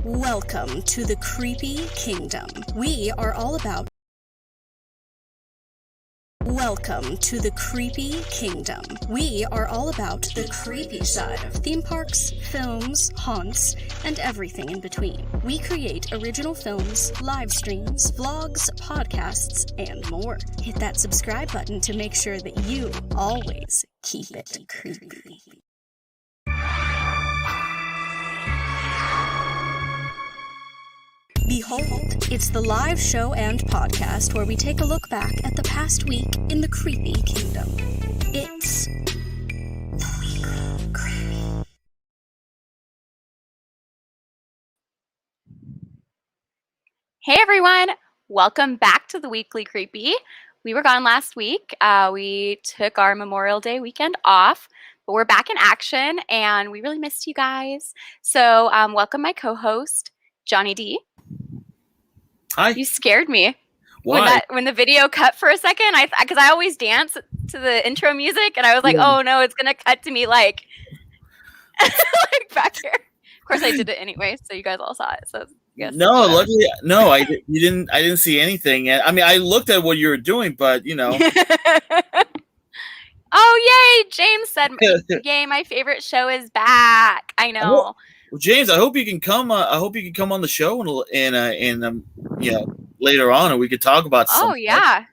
Welcome to the Creepy Kingdom. We are all about... Welcome to the Creepy Kingdom. We are all about the creepy side of theme parks, films, haunts, and everything in between. We create original films, live streams, vlogs, podcasts, and more. Hit that subscribe button to make sure that you always keep it creepy. Behold, it's the live show and podcast where we take a look back at the past week in the Creepy Kingdom. It's the Weekly Creepy. Hey everyone, welcome back to the Weekly Creepy. We were gone last week. We took our Memorial Day weekend off, but we're back in action and we really missed you guys. So welcome my co-host, Johnny D. Hi. You scared me. Why? When the video cut for a second, because I always dance to the intro music, and I was like, oh no, it's gonna cut to me like back here. Of course, I did it anyway, so you guys all saw it. So yes. No, luckily, no, you didn't. I didn't see anything. I mean, I looked at what you were doing, but you know. Oh yay! James said, "Yay! My favorite show is back." I know. Well, James, I hope you can come. I hope you can come on the show and later on, and we could talk about. Oh yeah,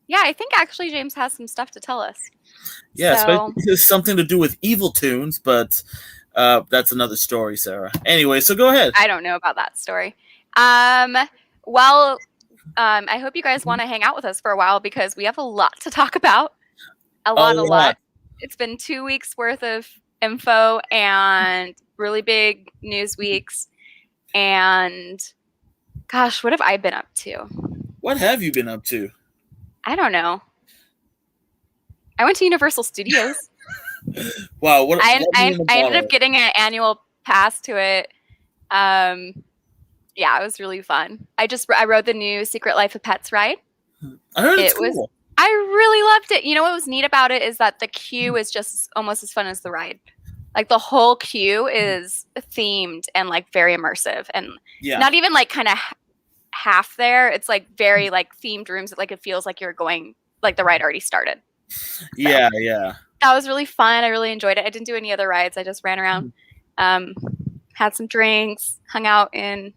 yeah. I think actually James has some stuff to tell us. Yeah, so it's something to do with evil tunes, but that's another story, Sarah. Anyway, so go ahead. I don't know about that story. I hope you guys want to hang out with us for a while because we have a lot to talk about. A lot. It's been 2 weeks worth of info and really big news weeks. And gosh, what have I been up to? What have you been up to? I don't know. I went to Universal Studios. Wow. I ended up getting an annual pass to it. Yeah, it was really fun. I rode the new Secret Life of Pets ride. I heard it's cool. I really loved it. You know what was neat about it is that the queue is just almost as fun as the ride. Like the whole queue is themed and like very immersive and not even like kind of half there. It's like very like themed rooms. Like it feels like you're going like the ride already started. So, yeah. That was really fun. I really enjoyed it. I didn't do any other rides. I just ran around, had some drinks, hung out in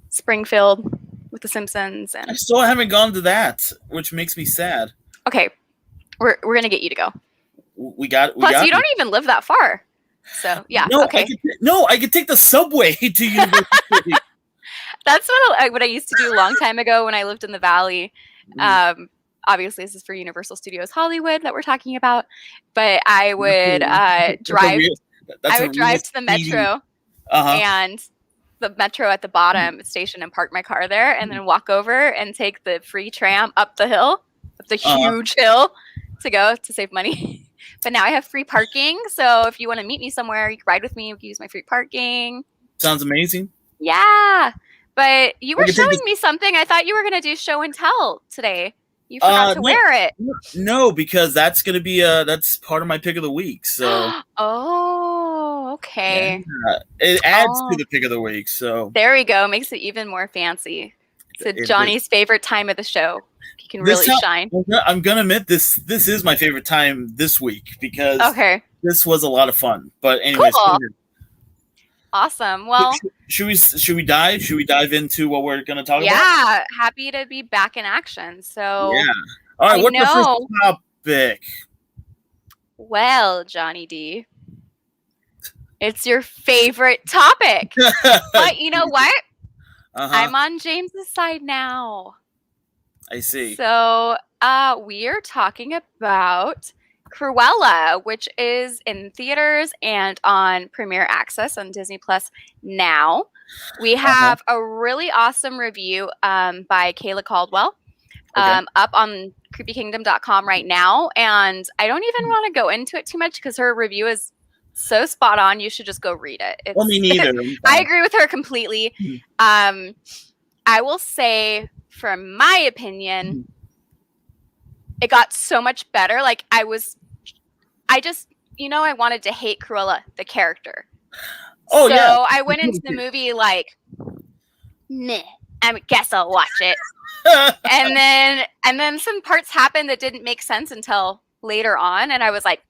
Springfield with the Simpsons. And I still haven't gone to that, which makes me sad. Okay, we're gonna get you to go. Plus, you don't even live that far. So yeah. No, okay. I could take the subway to Universal Studios. That's what I used to do a long time ago when I lived in the Valley. Obviously, this is for Universal Studios Hollywood that we're talking about. But I would drive. I would drive to the metro and the metro at the bottom station and park my car there, and then walk over and take the free tram up the hill, up the huge hill, to save money. But now I have free parking, so if you want to meet me somewhere, you can ride with me. You can use my free parking. Sounds amazing. Yeah, but you were showing me something. I thought you were going to do show and tell today. You forgot to wear it. No, because that's going to be that's part of my pick of the week. So. Oh, okay. Yeah. It adds to the pick of the week. So there we go. Makes it even more fancy. It's Johnny's favorite time of the show. He can really shine. I'm gonna admit this is my favorite time this week because this was a lot of fun. But anyways, cool. Awesome. Well, should we dive into what we're gonna talk about? Yeah, happy to be back in action. So yeah. All right, what's the first topic? Well, Johnny D, it's your favorite topic. But you know what? I'm on James's side now. I see. So we are talking about CRUELLA, which is in theaters and on Premiere Access on Disney Plus now. We have a really awesome review by Kayla Caldwell up on creepykingdom.com right now. And I don't even want to go into it too much because her review is so spot on. You should just go read it. Well, me neither. I agree with her completely. I will say, from my opinion, it got so much better. Like I wanted to hate CRUELLA, the character. Oh yeah. I went into the movie like, meh. I guess I'll watch it. and then some parts happened that didn't make sense until later on, and I was like,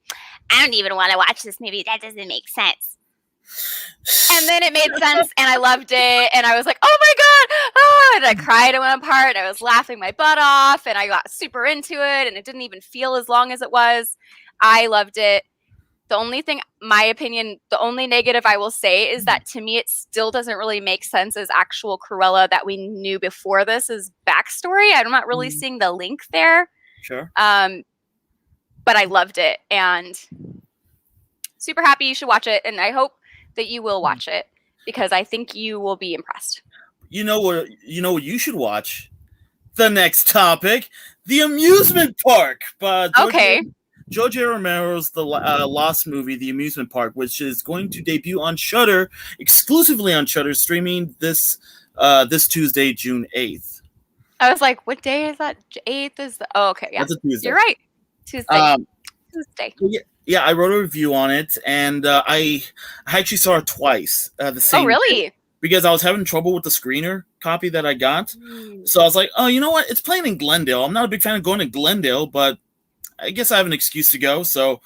I don't even want to watch this movie. That doesn't make sense. And then it made sense, and I loved it, and I was like, oh my god! Oh, and I cried at one part, and I was laughing my butt off, and I got super into it, and it didn't even feel as long as it was. I loved it. The only thing, my opinion, the only negative I will say is that to me it still doesn't really make sense as actual Cruella that we knew before this is backstory. I'm not really seeing the link there. Sure. But I loved it, and super happy you should watch it, and I hope that you will watch it because I think you will be impressed. You know what you should watch? The next topic, The Amusement Park. George A. Romero's The Lost movie, The Amusement Park, which is going to debut on Shudder, exclusively on Shudder, streaming this Tuesday, June 8th. I was like, what day is that? 8th is the... Oh, okay, yeah. That's a Tuesday. You're right. Tuesday. Yeah, I wrote a review on it, and I actually saw it twice. The same. Oh, really? Day, because I was having trouble with the screener copy that I got. So I was like, oh, you know what? It's playing in Glendale. I'm not a big fan of going to Glendale, but I guess I have an excuse to go. So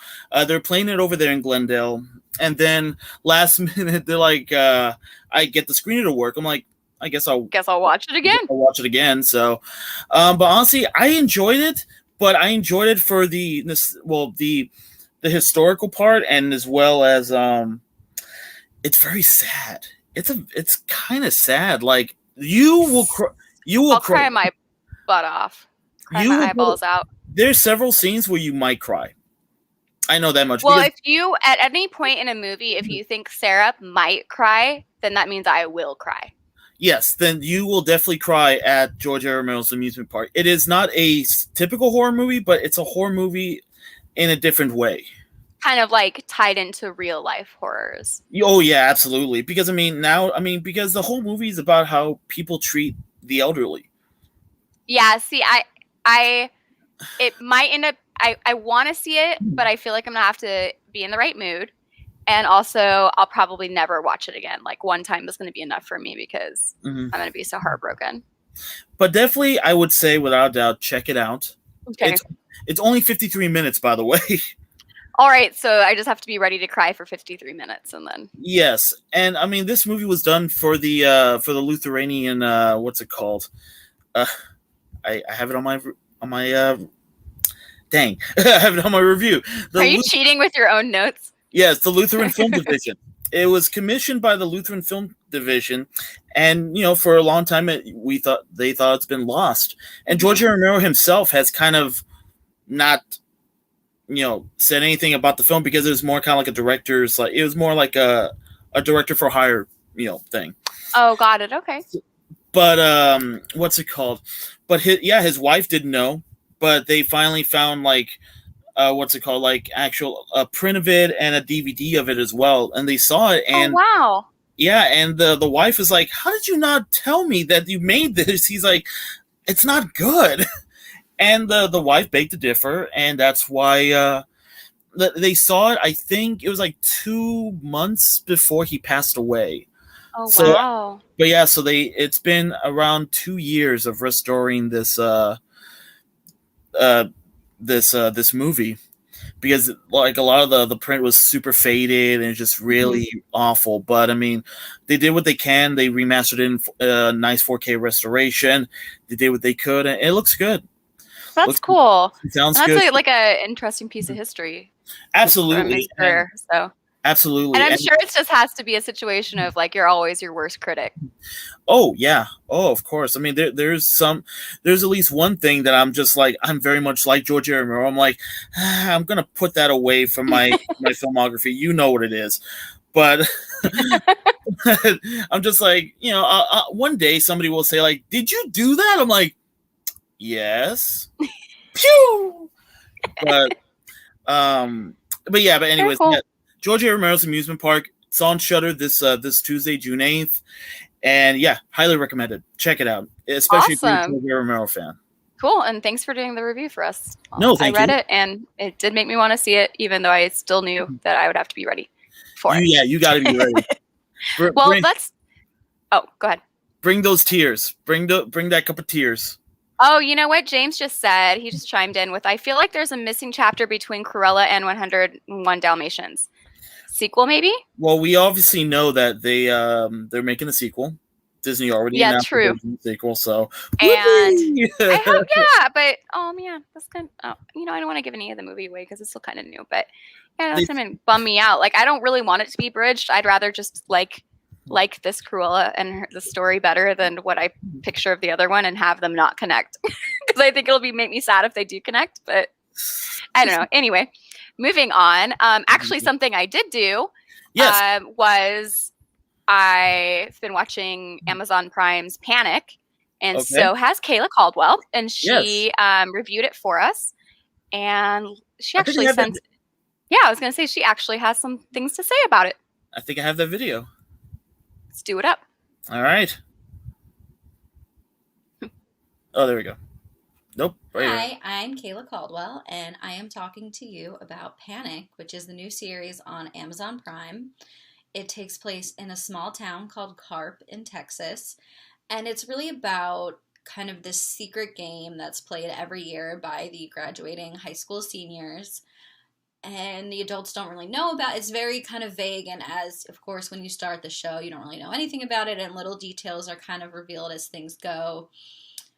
they're playing it over there in Glendale. And then last minute, they're like, I get the screener to work. I'm like, I guess I'll watch it again. I'll watch it again. So, but honestly, I enjoyed it. But I enjoyed it for the historical part, and as well as it's very sad. It's kind of sad. Like I'll cry my butt off. Cry my eyeballs out. There's several scenes where you might cry. I know that much. Well, if you at any point in a movie, if you think Sarah might cry, then that means I will cry. Yes, then you will definitely cry at George A. Romero's Amusement Park. It is not a typical horror movie, but it's a horror movie in a different way. Kind of like tied into real life horrors. Oh yeah, absolutely. Because because the whole movie is about how people treat the elderly. Yeah, see, it might end up. I want to see it, but I feel like I'm gonna have to be in the right mood. And also, I'll probably never watch it again. Like, one time is going to be enough for me because I'm going to be so heartbroken. But definitely, I would say, without a doubt, check it out. Okay. It's only 53 minutes, by the way. All right, so I just have to be ready to cry for 53 minutes, and then... Yes, and, this movie was done for the Lithuanian, what's it called? I have it on my dang. I have it on my review. Are you cheating with your own notes? Yes, the Lutheran Film Division. It was commissioned by the Lutheran Film Division, and for a long time they thought it's been lost. And George A. Romero himself has kind of not, said anything about the film because it was more kind of like a director's, like it was more like a director for hire, thing. Oh, got it. Okay. But what's it called? But his wife didn't know, but they finally found actual print of it and a DVD of it as well, and they saw it. And wow. Yeah, and the wife is like, "How did you not tell me that you made this?" He's like, "It's not good," and the wife begged to differ, and that's why they saw it. I think it was like 2 months before he passed away. Oh wow! But yeah, so it's been around 2 years of restoring this this movie, because like a lot of the print was super faded and just really awful. But they did what they can. They remastered it in a nice 4K restoration. They did what they could, and it looks good. That's cool. It sounds good. That's good. Like an interesting piece of history. Absolutely. Absolutely. And I'm sure it just has to be a situation of like you're always your worst critic. Oh yeah. Oh, of course. There's at least one thing that I'm just like, I'm very much like George A. Romero. I'm like, I'm gonna put that away from my filmography. You know what it is. But I'm just like, one day somebody will say like, "Did you do that?" I'm like, "Yes." Pew. But anyways, cool. Yeah, George A. Romero's Amusement Park. It's on Shudder this Tuesday, June 8th. And yeah, highly recommended. Check it out, especially if you're a George A. Romero fan. Cool, and thanks for doing the review for us. No, thank you. I read it, and it did make me want to see it, even though I still knew that I would have to be ready for it. Yeah, you got to be ready. Well, let's. Oh, go ahead. Bring those tears. Bring that cup of tears. Oh, you know what James just said? He just chimed in with, I feel like there's a missing chapter between Cruella and 101 Dalmatians. Sequel, maybe? Well, we obviously know that they're making a sequel. Disney already announced true. the sequel, so and I hope, but oh man, that's kind of, I don't want to give any of the movie away because it's still kind of new, but yeah, that's gonna bum me out. Like, I don't really want it to be bridged. I'd rather just like this Cruella and the story better than what I picture of the other one and have them not connect because I think it'll make me sad if they do connect, but I don't know. Anyway, moving on. Actually, something I did do was I've been watching Amazon Prime's Panic, and so has Kayla Caldwell, and she reviewed it for us, and she actually sent. Yeah, I was going to say she actually has some things to say about it. I think I have that video. Let's do it up. All right. Oh, there we go. Nope. Right Hi, here. I'm Kayla Caldwell, and I am talking to you about Panic, which is the new series on Amazon Prime. It takes place in a small town called Carp in Texas, and it's really about kind of this secret game that's played every year by the graduating high school seniors, and the adults don't really know about it. It's very kind of vague, and as, of course, when you start the show, you don't really know anything about it, and little details are kind of revealed as things go.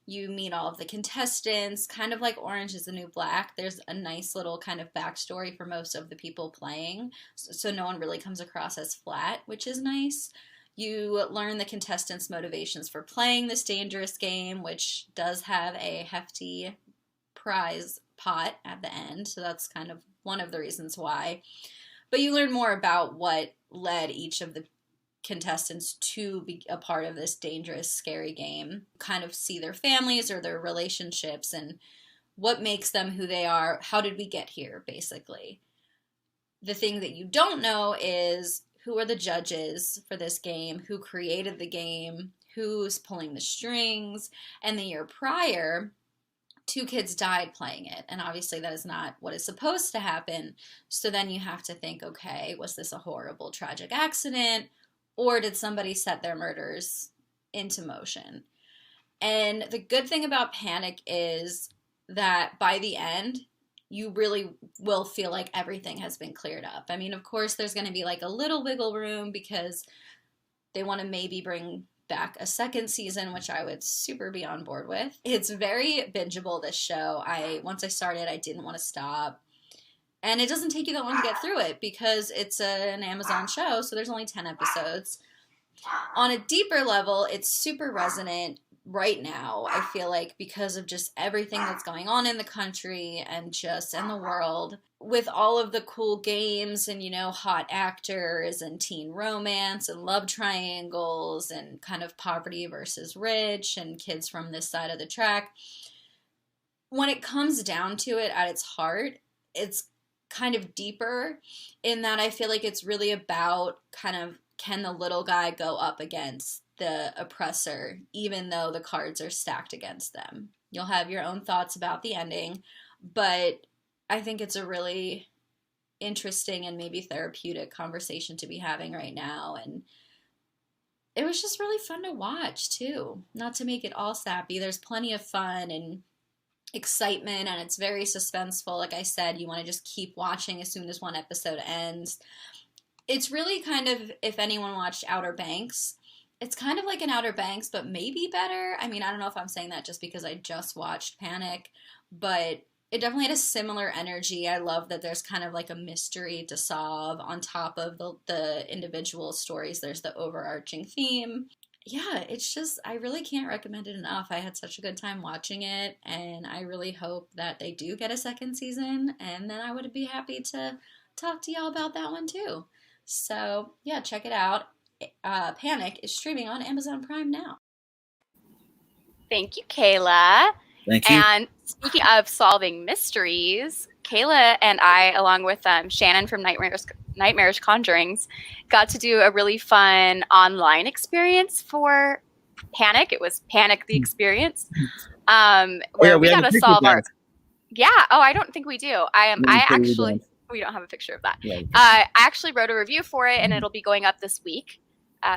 You meet all of the contestants, kind of like Orange is the New Black. There's a nice little kind of backstory for most of the people playing, so no one really comes across as flat, which is nice. You learn the contestants' motivations for playing this dangerous game, which does have a hefty prize pot at the end, so that's kind of one of the reasons why. But you learn more about what led each of the contestants to be a part of this dangerous, scary game, kind of see their families or their relationships and what makes them who they are. How did we get here, basically? The thing that you don't know is who are the judges for this game, who created the game, who's pulling the strings. And the year prior, 2 kids died playing it, and obviously that is not what is supposed to happen. So then you have to think, okay, was this a horrible, tragic accident? Or did somebody set their murders into motion? And the good thing about Panic is that by the end, you really will feel like everything has been cleared up. I mean, of course, there's going to be like a little wiggle room because they want to maybe bring back a second season, which I would super be on board with. It's very bingeable, this show. Once I started, I didn't want to stop. And it doesn't take you that long to get through it because it's an Amazon show, so there's only 10 episodes. On a deeper level, it's super resonant right now, I feel like, because of just everything that's going on in the country and just in the world. With all of the cool games and, hot actors and teen romance and love triangles and kind of poverty versus rich and kids from this side of the track. When it comes down to it at its heart, it's kind of deeper in that I feel like it's really about kind of, can the little guy go up against the oppressor even though the cards are stacked against them? You'll have your own thoughts about the ending, but I think it's a really interesting and maybe therapeutic conversation to be having right now, and it was just really fun to watch too. Not to make it all sappy, there's plenty of fun and excitement, and it's very suspenseful. Like I said, you want to just keep watching as soon as one episode ends. It's really kind of, if anyone watched Outer Banks, it's kind of like an Outer Banks, but maybe better. I mean, I don't know if I'm saying that just because I just watched Panic, but it definitely had a similar energy. I love that there's kind of like a mystery to solve on top of the individual stories. There's the overarching theme. Yeah, it's just, I really can't recommend it enough. I had such a good time watching it, and I really hope that they do get a second season, and then I would be happy to talk to y'all about that one too. So yeah, check it out. Panic is streaming on Amazon Prime now. Thank you, Kayla. Thank you. And speaking of solving mysteries, Kayla and I, along with Shannon from Nightmarish Conjurings, got to do a really fun online experience for Panic. It was Panic the Experience, where we got to solve our. Yeah. Oh, I don't think we do. We don't have a picture of that. Yeah. I actually wrote a review for it, and it'll be going up this week.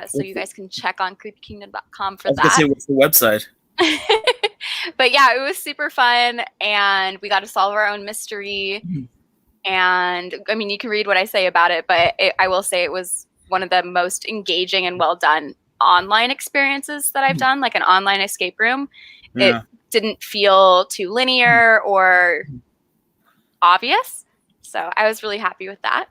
So you guys can check on creepykingdom.com for I was gonna that. say, what's the website? But yeah, it was super fun, and we got to solve our own mystery. And I mean, you can read what I say about it, but I will say it was one of the most engaging and well done online experiences that I've done, like an online escape room. Yeah. It didn't feel too linear or obvious. So I was really happy with that.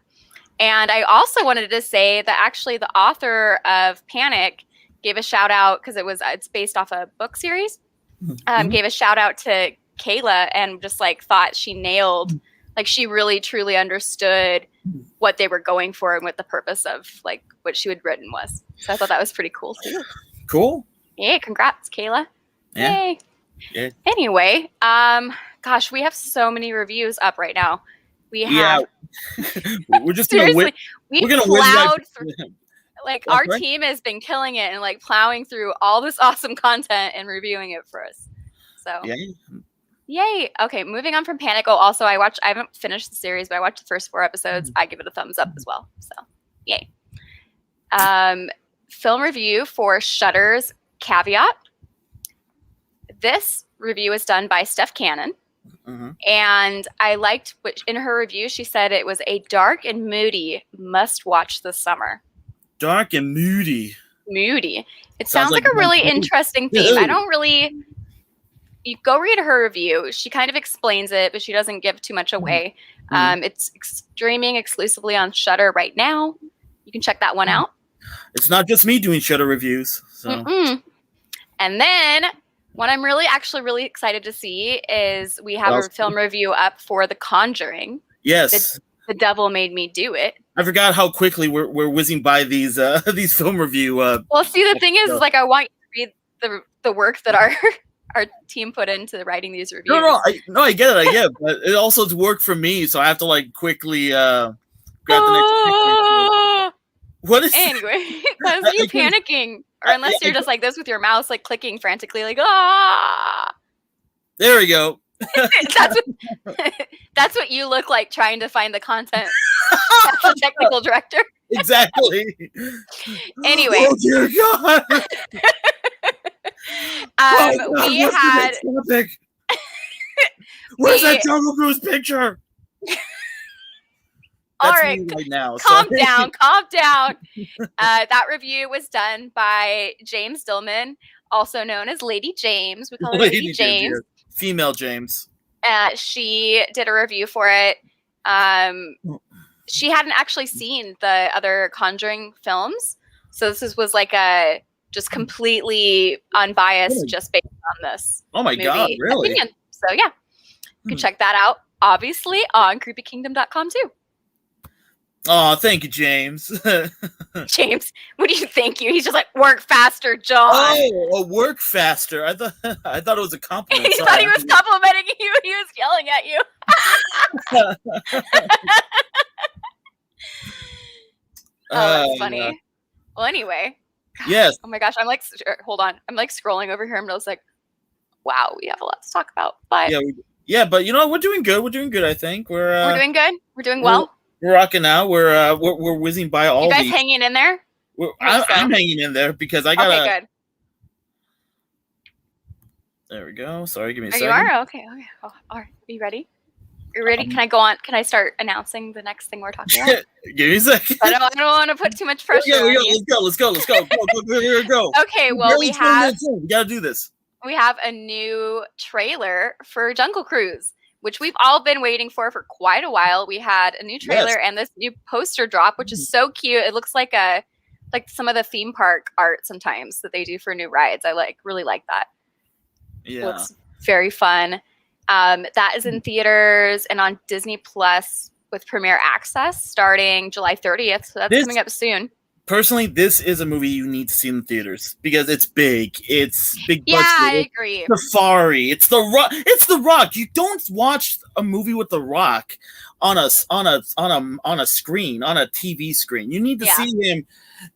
And I also wanted to say that actually the author of Panic gave a shout out, because it's based off a book series, gave a shout out to Kayla, and just like thought she nailed, like she really truly understood what they were going for and what the purpose of like what she had written was. So I thought that was pretty cool too. Cool. Yay, congrats, Kayla. Yeah. Yay. Yeah. Anyway, gosh, we have so many reviews up right now. We have we're just seriously, we're gonna plowed through. Like Oh, our sorry? team has been killing it and like plowing through all this awesome content and reviewing it for us. So Yeah. yay. Okay, moving on from Panic. Oh, also I haven't finished the series, but I watched the first 4 episodes. I give it a thumbs up as well. So yay. Film review for Shudder's Caveat. This review is done by Steph Cannon. And I liked what in her review she said it was a dark and moody must watch this summer. Dark and moody. Moody. It sounds like a like really one- interesting theme. I don't really. You go read her review. She kind of explains it, but she doesn't give too much away. It's streaming exclusively on Shudder right now. You can check that one out. It's not just me doing Shudder reviews. So And then what I'm really excited to see is we have a film review up for The Conjuring. Yes. The Devil Made Me Do It. I forgot how quickly we're whizzing by these film review. Well, see, the thing is like I want you to read the work that our team put into writing these reviews. I get it, but it also to work for me, so I have to like quickly grab the next. What is anyway? That's you panicking, or unless you're just like this with your mouse, like clicking frantically, like ah. There we go. That's what you look like trying to find the content. That's the technical director. Exactly. Anyway. Oh dear God. We had. Where's that Jungle Cruise picture? All That's right, me right now. calm down. That review was done by James Dillman, also known as Lady James. We call her Lady James. Female James. She did a review for it. She hadn't actually seen the other Conjuring films, so this was like a just completely unbiased, just based on this. Oh my God, really? Opinion. So yeah, you can check that out, obviously, on creepykingdom.com too. Oh, thank you, James. James, what do you think? He's just like, work faster, John. Oh, work faster. I thought it was a compliment. He thought he was complimenting you. He was yelling at you. Oh, that's funny. Well, anyway. Yes. Oh my gosh, I'm like, hold on. I'm like scrolling over here. I'm just like, wow, we have a lot to talk about. But but you know, we're doing good. We're doing good. I think we're doing good. We're doing well. We're rocking out. We're whizzing by all. You guys these. hanging in there? I'm hanging in there because I got. Okay, good. There we go. Sorry, give me a second. You are okay. Oh, all right. Are you ready? Are you ready? Can I go on? Can I start announcing the next thing we're talking about? Give me a second. I don't want to put too much pressure. Yeah, on you. Let's go. Go. Okay, well we gotta do this. We have a new trailer for Jungle Cruise, which we've all been waiting for quite a while. We had a new trailer and this new poster drop, which is so cute. It looks like some of the theme park art sometimes that they do for new rides. I really like that. Yeah, it looks very fun. That is in theaters and on Disney Plus with premiere access starting July 30th. So that's coming up soon. Personally, this is a movie you need to see in the theaters because it's big. It's big. Yeah, budget. I agree. Safari. It's the Rock. It's the Rock. You don't watch a movie with the Rock on a screen, on a TV screen. You need to see him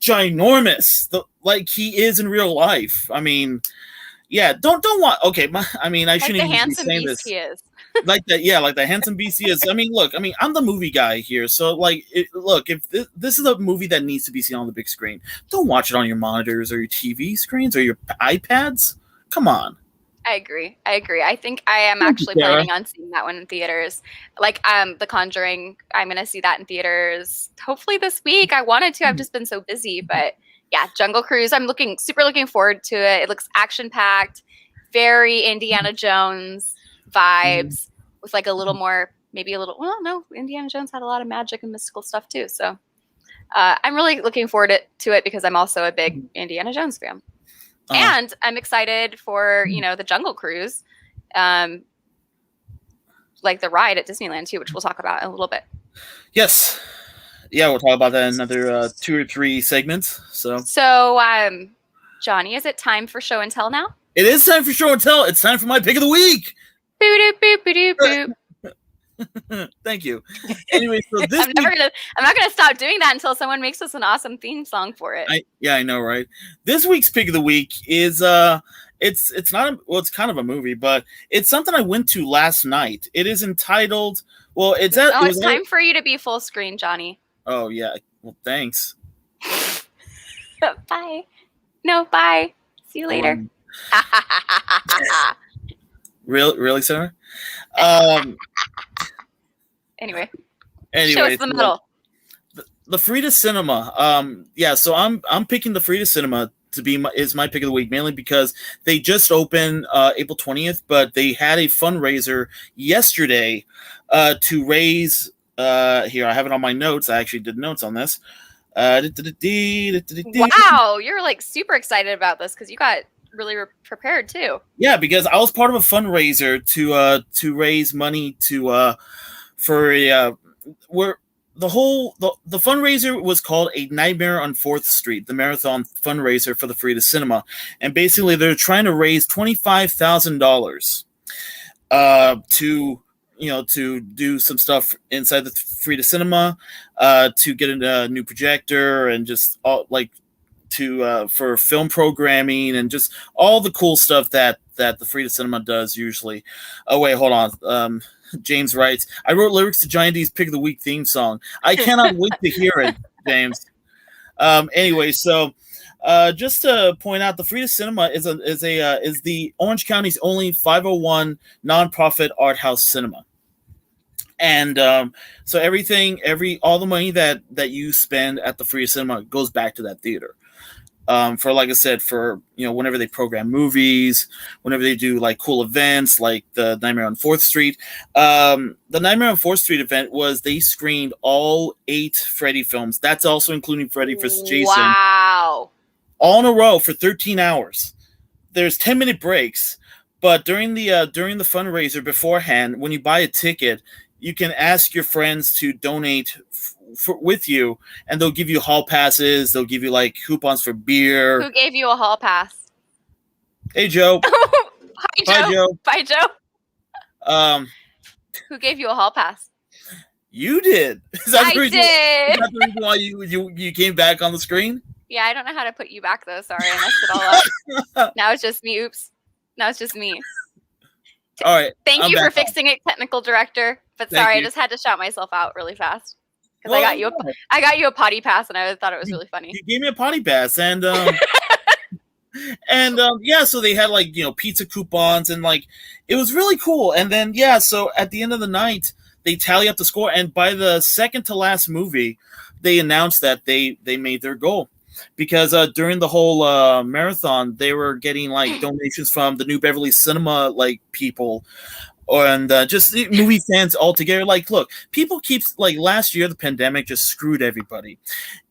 ginormous, like he is in real life. I mean, Yeah, don't watch. Okay, I mean, I Like shouldn't the even be handsome saying beast this. he is. Like that, yeah, like the handsome beast he is. I mean, look, I'm the movie guy here, so like, look, if this is a movie that needs to be seen on the big screen, don't watch it on your monitors or your TV screens or your iPads. Come on. I agree. I think I am Thank you, actually Sarah. planning on seeing that one in theaters. Like The Conjuring, I'm gonna see that in theaters hopefully this week. I wanted to, I've just been so busy, but yeah, Jungle Cruise. I'm super looking forward to it. It looks action packed, very Indiana Jones vibes with like a little more, maybe a little. Well, no, Indiana Jones had a lot of magic and mystical stuff too. So I'm really looking forward to it because I'm also a big Indiana Jones fan. And I'm excited for, the Jungle Cruise, like the ride at Disneyland too, which we'll talk about in a little bit. Yes. Yeah, we'll talk about that in another 2 or 3 segments. So, Johnny, is it time for show and tell now? it is time for show and tell. It's time for my pick of the week. Boop, boop, boop, boop. Thank you. Anyway, so this I'm not gonna stop doing that until someone makes us an awesome theme song for it. I know, right? This week's pick of the week is it's not it's kind of a movie, but it's something I went to last night. It is entitled. Well, it's time for you to be full screen, Johnny. Oh yeah. Well, thanks. Bye. No, bye. See you later. Really, Sarah? Anyway, show us the middle. The Frida Cinema. Yeah, so I'm picking the Frida Cinema to be my pick of the week, mainly because they just opened April 20th, but they had a fundraiser yesterday to raise. Here, I have it on my notes. I actually did notes on this. Wow, you're like super excited about this because you got really prepared too. Yeah, because I was part of a fundraiser to raise money for where the fundraiser was called A Nightmare on 4th Street, the marathon fundraiser for the Frida Cinema, and basically they're trying to raise $25,000 to do some stuff inside the Frida Cinema, to get a new projector and just all for film programming and just all the cool stuff that the Frida Cinema does usually. Oh wait, hold on. James writes, I wrote lyrics to Johnny D's Pick of the Week theme song. I cannot wait to hear it, James. Anyway, so just to point out, the Frida Cinema is the Orange County's only 501 nonprofit art house cinema. And so all the money that you spend at the Frida Cinema goes back to that theater. For, like I said, for whenever they program movies, whenever they do like cool events like the Nightmare on 4th Street. The Nightmare on 4th Street event was they screened all 8 Freddy films. That's also including Freddy vs. Jason. Wow. All in a row for 13 hours. There's 10-minute breaks, but during the fundraiser beforehand, when you buy a ticket, you can ask your friends to donate with you, and they'll give you hall passes. They'll give you like coupons for beer. Who gave you a hall pass? Hey, Joe. Hi, Joe. Bye, Joe. Bye, Joe. Who gave you a hall pass? You did. I did. Is that the reason why you came back on the screen? Yeah, I don't know how to put you back though. Sorry, I messed it all up. Now it's just me. Oops. Now it's just me. All right. Thank you for fixing it, technical director. But sorry, I just had to shout myself out really fast. Because I got you a potty pass, and I thought it was really funny. You gave me a potty pass, and yeah, so they had pizza coupons, and it was really cool. And then so at the end of the night, they tally up the score, and by the second to last movie, they announced that they made their goal. Because during the whole marathon, they were getting donations from the New Beverly Cinema people. And just movie fans all together. Look, people keep last year the pandemic just screwed everybody,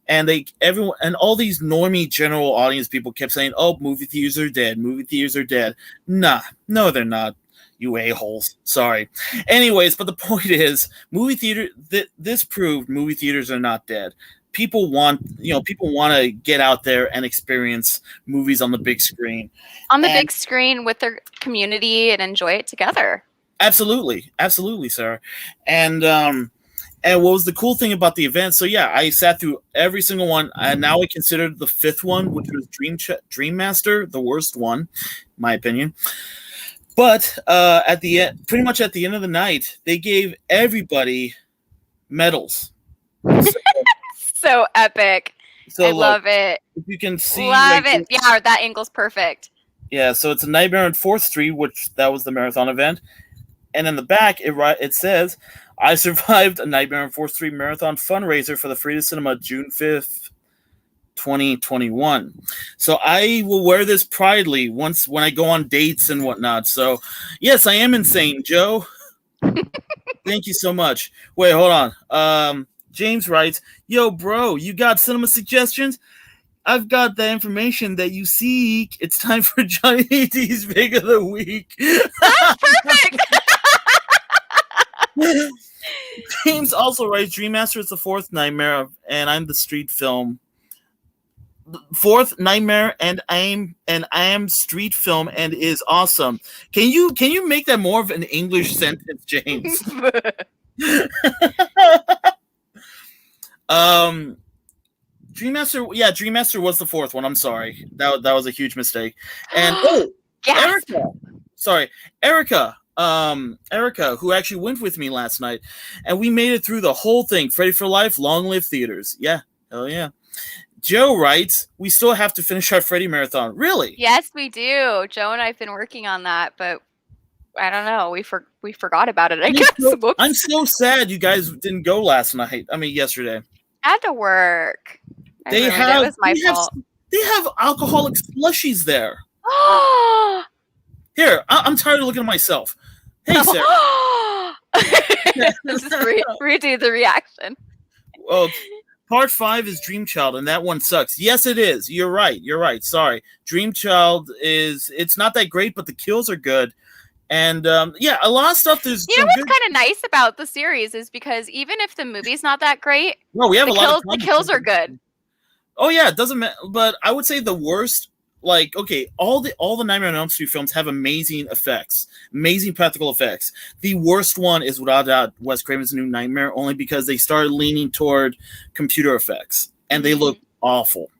and everyone and all these normie general audience people kept saying, "Oh, movie theaters are dead. Movie theaters are dead." Nah, no, they're not. You a-holes. Sorry. Anyways, but the point is, movie theater. This proved movie theaters are not dead. People want to get out there and experience movies on the big screen. On the big screen with their community and enjoy it together. Absolutely, Sarah, and And what was the cool thing about the event? So yeah, I sat through every single one, and now I considered the fifth one, which was Dream Master, the worst one, in my opinion. But at the end, pretty much at the end of the night, they gave everybody medals. So epic. So I love it. If you can see, love it. Yeah, that angle's perfect. Yeah, so it's a Nightmare on 4th Street, which that was the marathon event. And in the back, it says, I survived a Nightmare on 4th Street marathon fundraiser for the Frida Cinema June 5th, 2021. So I will wear this proudly when I go on dates and whatnot. So, yes, I am insane, Joe. Thank you so much. Wait, hold on. James writes, yo, bro, you got cinema suggestions? I've got the information that you seek. It's time for Johnny D's Pick of the Week. That's perfect. James also writes, Dream Master is the fourth nightmare, and I'm the street film. Fourth nightmare, and I am street film, and is awesome. Can you make that more of an English sentence, James? Dream Master was the fourth one. I'm sorry, that was a huge mistake. And yes. Erica, who actually went with me last night, and we made it through the whole thing. Freddy for Life, long live theaters. Yeah, hell yeah. Joe writes, we still have to finish our Freddy marathon. Really? Yes, we do. Joe and I have been working on that, but I don't know. We forgot about it, I guess. I'm so sad you guys didn't go last night. I mean, yesterday. I had to work. It was my fault. They have alcoholic slushies there. Here, I'm tired of looking at myself. Hey, Sarah. Just redo the reaction. Well, part 5 is Dream Child, and that one sucks. Yes, it is. You're right. Sorry. Dream Child it's not that great, but the kills are good. And a lot of stuff. There's what's kind of nice about the series is because even if the movie's not that great, we have the kills are good. Oh yeah, it doesn't matter. But I would say the worst, all the Nightmare on Elm Street films have amazing effects, amazing practical effects. The worst one is without doubt Wes Craven's New Nightmare, only because they started leaning toward computer effects, and they look awful.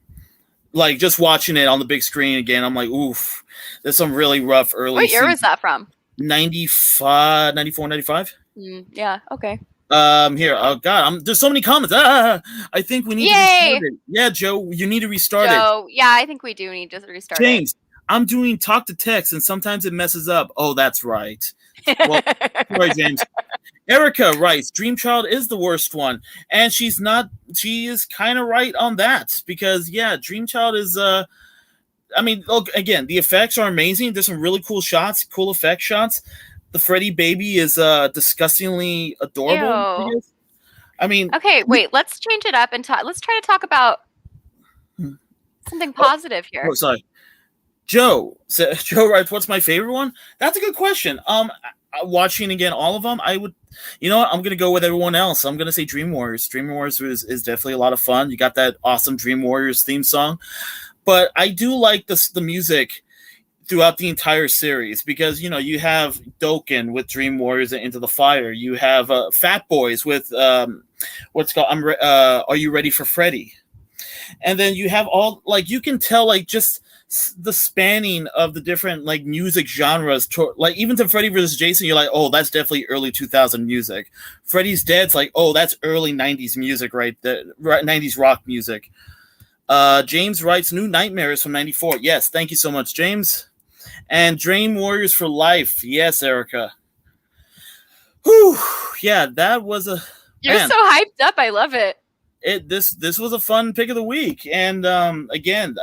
Like just watching it on the big screen again, I'm like, oof. There's some really rough early. What year was that from? 94, 95. Yeah. Okay. Here. Oh God. There's so many comments. I think we need to restart it. Yeah, Joe, you need to restart it. Yeah, I think we do need to restart James, I'm doing talk to text, and sometimes it messes up. Oh, that's right. Well, sorry, James. Erica writes, Dream Child is the worst one, and she is kind of right on that because Dream Child is look, again, the effects are amazing. There's some really cool shots, cool effect shots. The Freddy baby is disgustingly adorable. Ew. I mean, okay, wait. Let's change it up and let's try to talk about something positive here. Oh, sorry, Joe writes, "What's my favorite one?" That's a good question. Watching again all of them, I would. You know what? I'm gonna go with everyone else. I'm gonna say Dream Warriors. Dream Warriors is definitely a lot of fun. You got that awesome Dream Warriors theme song. But I do like the music throughout the entire series because, you have Dokken with Dream Warriors and Into the Fire. You have Fat Boys with what's called Are You Ready for Freddy? And then you have all, you can tell, just the spanning of the different, music genres. Even to Freddy vs. Jason, you're like, oh, that's definitely early 2000 music. Freddy's Dead's like, oh, that's early 90s music right there, 90s rock music. James writes, New Nightmares from 94. Yes, thank you so much, James. And Dream Warriors for Life. Yes, Erica. Whew. Yeah, that was You're so hyped up. I love it. This was a fun pick of the week. And again,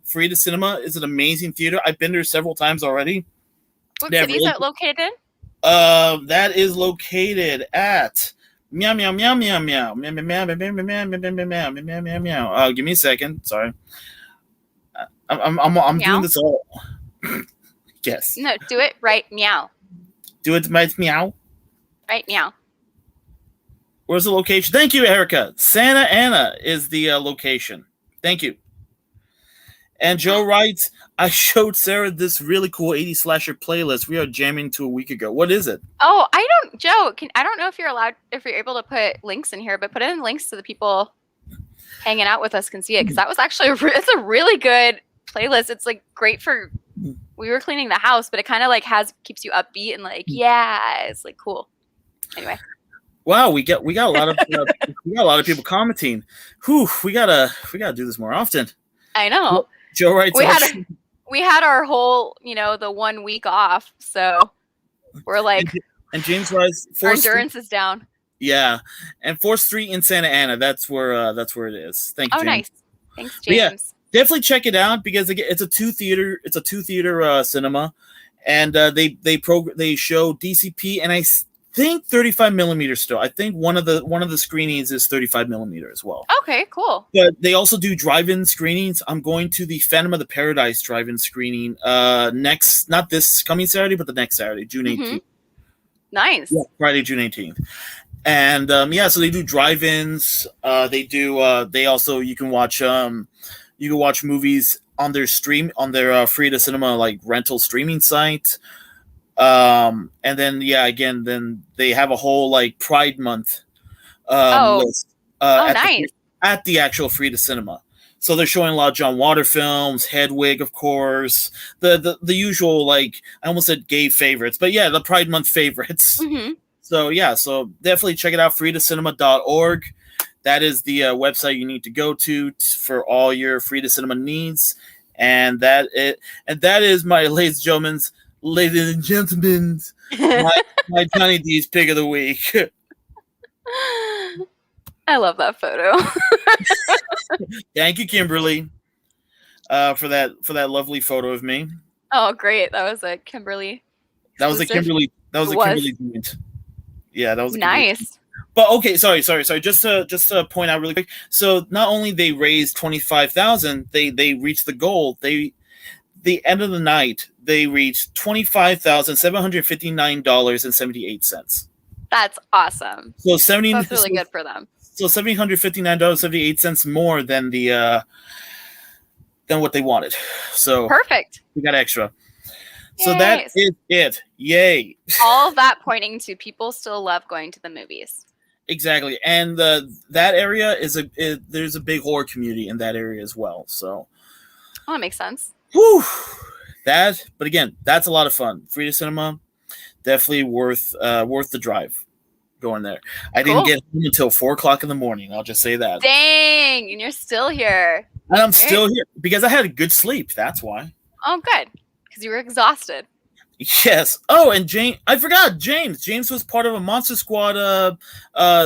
Frida Cinema is an amazing theater. I've been there several times already. What city is that located in? That is located at meow meow meow meow meow meow meow meow meow meow meow meow meow meow meow. Give me a second. Sorry, I'm doing this all. Yes. No, do it right. Meow. Do it right. Meow. Right. Meow. Where's the location? Thank you, Erica. Santa Ana is the location. Thank you. And Joe writes, I showed Sarah this really cool 80s slasher playlist we are jamming to a week ago. What is it? Oh, Joe, I don't know if you're able to put links in here, but put in links so the people hanging out with us can see it, because that was actually it's a really good playlist. It's like great for, we were cleaning the house, but it kind of like keeps you upbeat and like, yeah, it's like cool. Anyway. Wow, we got a lot of we got a lot of people commenting. Whew, we gotta do this more often. I know. Joe writes, we had our whole, the 1 week off, so we're like, and James writes, our endurance is down. Yeah, and 4th Street in Santa Ana. That's where it is. Thank you, James. Nice. Thanks, James. Yeah, definitely check it out because it's a two theater cinema, and they show DCP and I think 35 millimeter still. I think one of the screenings is 35 millimeter as well. Okay, cool. But they also do drive-in screenings. I'm going to the Phantom of the Paradise drive-in screening not this coming Saturday, but the next Saturday, June 18th. Mm-hmm. Nice. Yeah, Friday, June 18th. And so they do drive-ins. They also you can watch movies on their Frida Cinema like rental streaming site. And then then they have a whole like Pride Month list nice. at the actual Frida Cinema. So they're showing a lot of John Water films, Hedwig, of course, the usual, like, I almost said gay favorites, but yeah, the Pride Month favorites. Mm-hmm. So definitely check it out, fridacinema.org. That is the website you need to go to for all your Frida Cinema needs. And that is my ladies and gentlemen, my Johnny D's pick of the week. I love that photo. Thank you, Kimberly, for that lovely photo of me. Oh, great! That was a Kimberly. That was a Kimberly joint. Yeah, that was nice. But okay, sorry. Just to point out really quick. So not only they raised $25,000, they reached the goal. The end of the night, they reached $25,759.78. That's awesome. So that's really good for them. So $759.78 more than than what they wanted. So perfect. We got extra. Yay. So that is it. Yay! All of that pointing to people still love going to the movies. Exactly, and that area there's a big horror community in that area as well. So, that makes sense. Whew, but again, that's a lot of fun. Frida Cinema, definitely worth the drive going there. I didn't get home until 4:00 in the morning. I'll just say that. Dang, and you're still here. And I'm still here because I had a good sleep. That's why. Oh, good, because you were exhausted. Yes. Oh, and I forgot James. James was part of a Monster Squad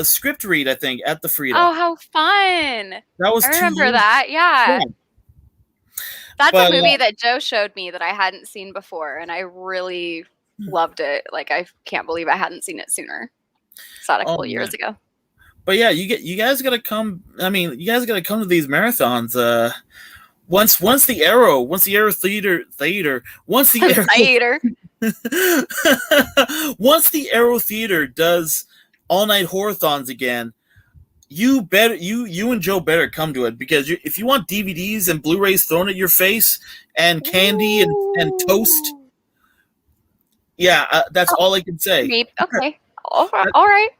script read, I think, at the Frida. Oh, how fun! That was. I remember that. Yeah. That's a movie that Joe showed me that I hadn't seen before, and I really loved it. Like, I can't believe I hadn't seen it sooner. Saw it a couple years ago. But yeah, you guys gotta come. I mean, you guys gotta come to these marathons. Once the Arrow Theater, once the Arrow Theater does all night horror-thons again, you and Joe better come to it, because if you want DVDs and Blu-rays thrown at your face and candy and toast, that's all I can say. Maybe. Okay. All right.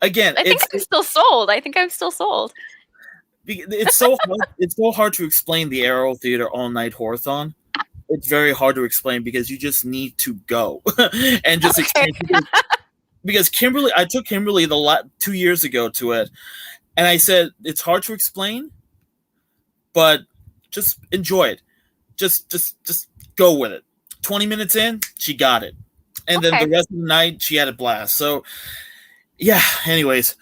Again, I think I'm still sold. It's so hard. It's so hard to explain the Arrow Theater all night horror-thon. It's very hard to explain because you just need to go and just explain. Because Kimberly, I took Kimberly 2 years ago to it, and I said it's hard to explain, but just enjoy it. Just go with it. 20 minutes in, she got it, and then the rest of the night she had a blast. So, yeah. Anyways,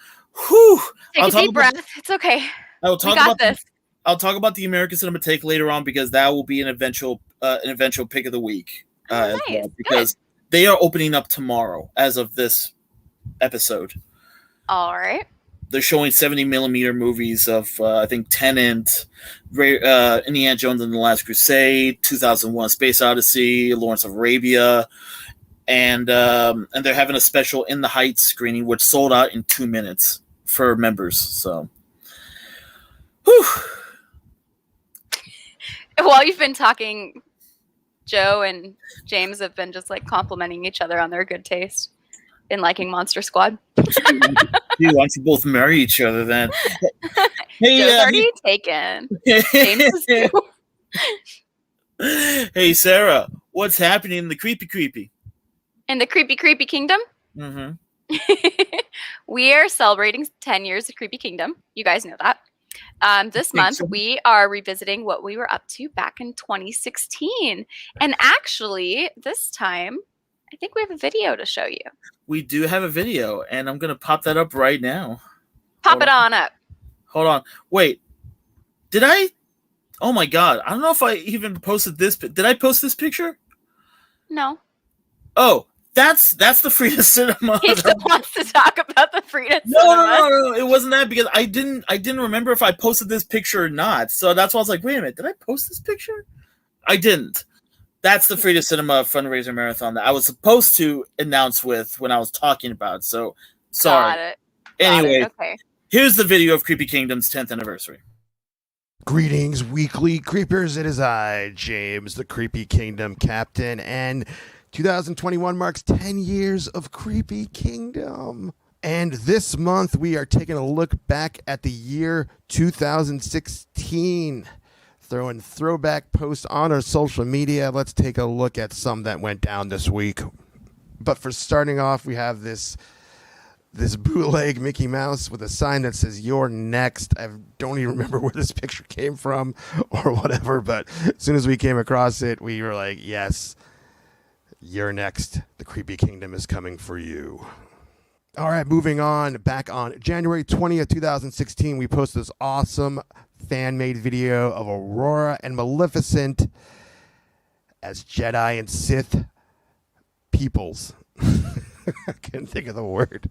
whew. Take a deep breath. It's okay. I will talk about this. I'll talk about the American Cinema Take later on, because that will be an eventual pick of the week. As well, because they are opening up tomorrow as of this episode. All right. They're showing 70 millimeter movies of I think Tenet, Indiana Jones and the Last Crusade, 2001: Space Odyssey, Lawrence of Arabia, and they're having a special In the Heights screening, which sold out in 2 minutes for members. So. Whew. While you've been talking, Joe and James have been just like complimenting each other on their good taste in liking Monster Squad. Dude, why don't you both marry each other then? Hey, Joe's already taken. James is too. Hey, Sarah, what's happening in the creepy? In the creepy kingdom? Mm-hmm. We are celebrating 10 years of Creepy Kingdom. You guys know that. This month, we are revisiting what we were up to back in 2016. And actually, this time, I think we have a video to show you. We do have a video, and I'm going to pop that up right now. Pop it on up. Hold on. Wait. Did I? Oh, my God. I don't know if I even posted this. Did I post this picture? No. Oh, that's the Frida Cinema. He still wants to talk about the Frida Cinema. No. It wasn't that, because I didn't remember if I posted this picture or not. So that's why I was like, wait a minute. Did I post this picture? I didn't. That's the Frida Cinema fundraiser marathon that I was supposed to announce with when I was talking about. So, sorry. Got it. Anyway, Okay. Here's the video of Creepy Kingdom's 10th anniversary. Greetings, weekly creepers. It is I, James, the Creepy Kingdom captain, and 2021 marks 10 years of Creepy Kingdom. And this month, we are taking a look back at the year 2016. Throwing throwback posts on our social media. Let's take a look at some that went down this week. But for starting off, we have this bootleg Mickey Mouse with a sign that says "You're next." I don't even remember where this picture came from or whatever, but as soon as we came across it, we were like, yes, you're next. The Creepy Kingdom is coming for you. All right, moving on. Back on January 20th, 2016, we posted this awesome fan-made video of Aurora and Maleficent as Jedi and Sith peoples. I couldn't think of the word.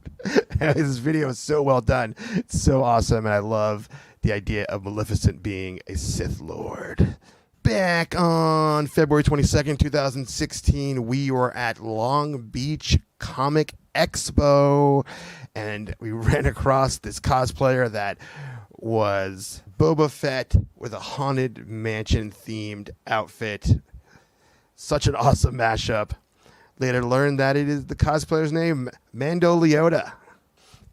This video is so well done. It's so awesome, and I love the idea of Maleficent being a Sith Lord. Back on February 22nd, 2016, we were at Long Beach Comic Expo, and we ran across this cosplayer that was Boba Fett with a Haunted Mansion-themed outfit. Such an awesome mashup. Later learned that it is the cosplayer's name, Mando Leota.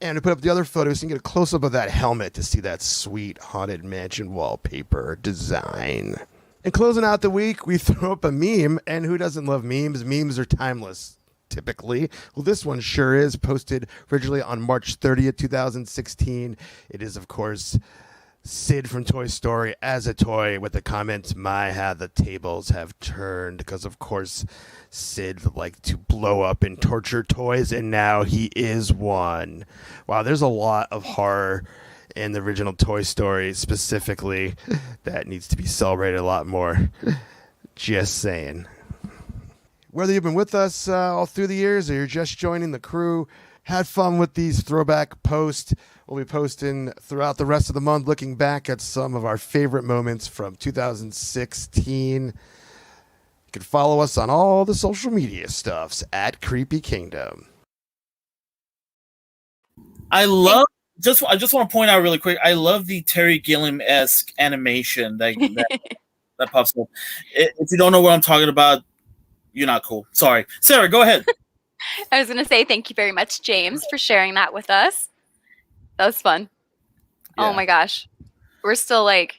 And to put up the other photos, you can get a close-up of that helmet to see that sweet Haunted Mansion wallpaper design. And closing out the week, we throw up a meme, and who doesn't love memes? Memes are timeless, typically. Well, this one sure is, posted originally on March 30th, 2016. It is, of course, Sid from Toy Story as a toy with the comments, "My, how the tables have turned," because, of course, Sid liked to blow up and torture toys, and now he is one. Wow, there's a lot of horror in the original Toy Story specifically that needs to be celebrated a lot more. Just saying. Whether you've been with us all through the years or you're just joining the crew, had fun with these throwback posts. We'll be posting throughout the rest of the month, looking back at some of our favorite moments from 2016. You can follow us on all the social media stuffs at Creepy Kingdom. I just want to point out really quick, I love the Terry Gilliam-esque animation that pops up. If you don't know what I'm talking about, you're not cool. Sorry. Sarah, go ahead. I was going to say thank you very much, James, for sharing that with us. That was fun. Yeah. Oh my gosh. We still got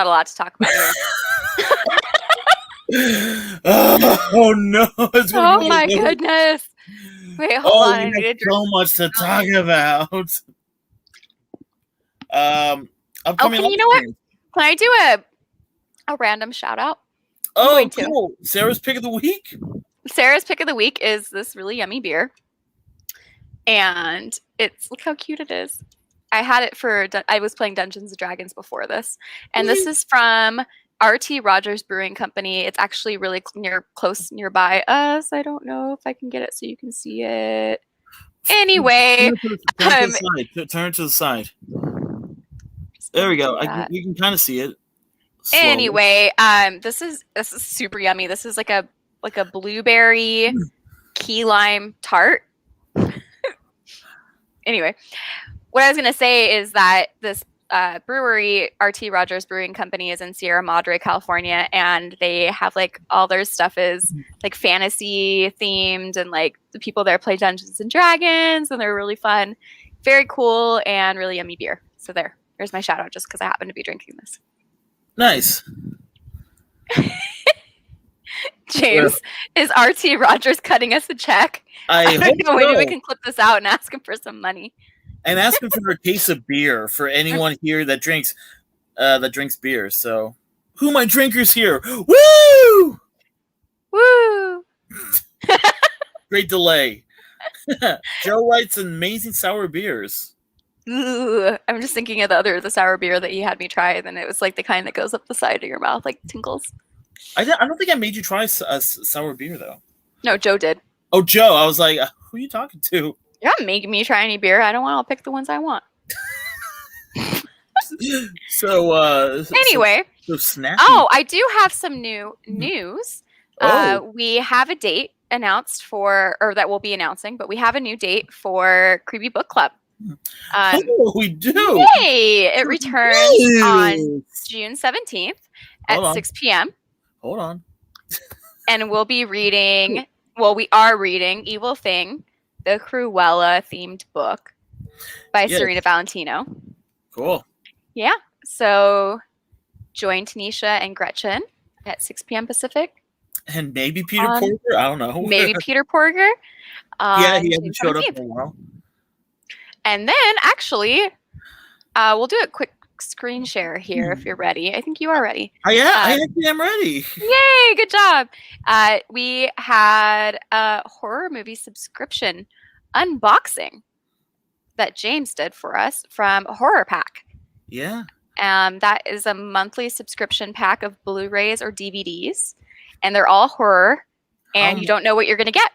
a lot to talk about here. Oh no. Oh my goodness. Wait, hold on. I need to so much to talk about. You know what? Can I do a random shout out? Oh, cool. Sarah's pick of the week? Sarah's pick of the week is this really yummy beer. And look how cute it is. I had it I was playing Dungeons & Dragons before this. And this is from R.T. Rogers Brewing Company. It's actually really close nearby us. I don't know if I can get it so you can see it. Anyway. Turn to the side. There we go. You can kind of see it. Slowly. Anyway, this is super yummy. This is like a blueberry key lime tart. Anyway, what I was gonna say is that this brewery, RT Rogers Brewing Company, is in Sierra Madre, California, and they have like all their stuff is like fantasy themed, and like the people there play Dungeons and Dragons, and they're really fun, very cool, and really yummy beer. So there's my shout out, just because I happen to be drinking this. Nice. James, is RT Rogers cutting us a check? I don't know. Maybe we can clip this out and ask him for some money. And ask him for a case of beer for anyone here that drinks beer. So, who are my drinkers here? Woo! Woo! Great delay. Joe writes amazing sour beers. Ooh, I'm just thinking of the sour beer that he had me try, and then it was like the kind that goes up the side of your mouth, like tinkles. I don't think I made you try a sour beer, though. No, Joe did. Oh, Joe. I was like, who are you talking to? You're not making me try any beer. I don't want. I'll pick the ones I want. Anyway. So snappy. Oh, I do have some new news. We have a date announced that we'll be announcing, but we have a new date for Creepy Book Club. We do. Yay! It returns on June 17th at 6 p.m. Hold on. And we'll be reading, we are reading Evil Thing, the Cruella themed book by Serena Valentino. Cool. Yeah. So join Tanisha and Gretchen at 6 p.m. Pacific. And maybe Peter Porter? I don't know. Maybe Peter Porter. Yeah, he hasn't showed up in a while. And then, actually, we'll do a quick screen share here if you're ready. I think you are ready. I actually am ready. Yay, good job. We had a horror movie subscription unboxing that James did for us from Horror Pack. Yeah. That is a monthly subscription pack of Blu-rays or DVDs, and they're all horror, and you don't know what you're going to get.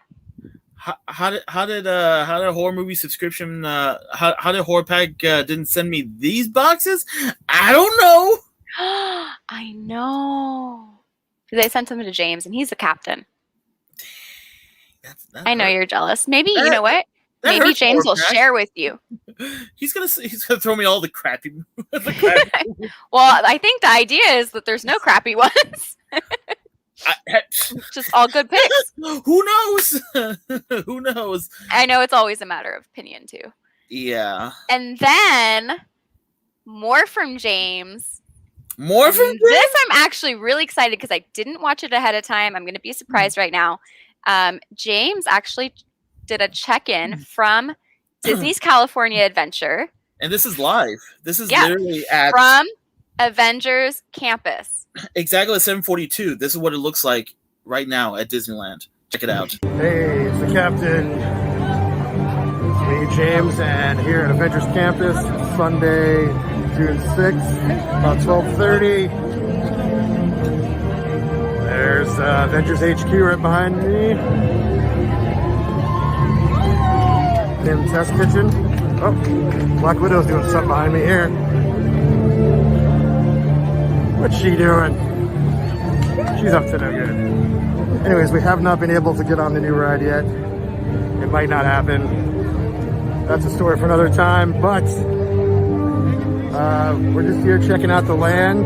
How did horror movie subscription how did Horror Pack didn't send me these boxes? I don't know. I know. They sent them to James, and he's the captain. I know you're jealous. Maybe you know what? Maybe James will share with you. He's gonna throw me all the crappy. Well, I think the idea is that there's no crappy ones. Just all good picks. Who knows? Who knows? I know it's always a matter of opinion too. Yeah. And then more from James. More from James? This I'm actually really excited because I didn't watch it ahead of time. I'm going to be surprised right now. James actually did a check-in from Disney's California Adventure. And this is live. This is literally from Avengers Campus. Exactly at 7:42. This is what it looks like right now at Disneyland. Check it out. Hey, it's the captain. It's me, James, and here at Avengers Campus, Sunday, June 6th, about 12:30. There's Avengers HQ right behind me. In the test kitchen. Oh, Black Widow's doing something behind me here. What's she doing? She's up to no good. Anyways, we have not been able to get on the new ride yet. It might not happen. That's a story for another time, but we're just here checking out the land,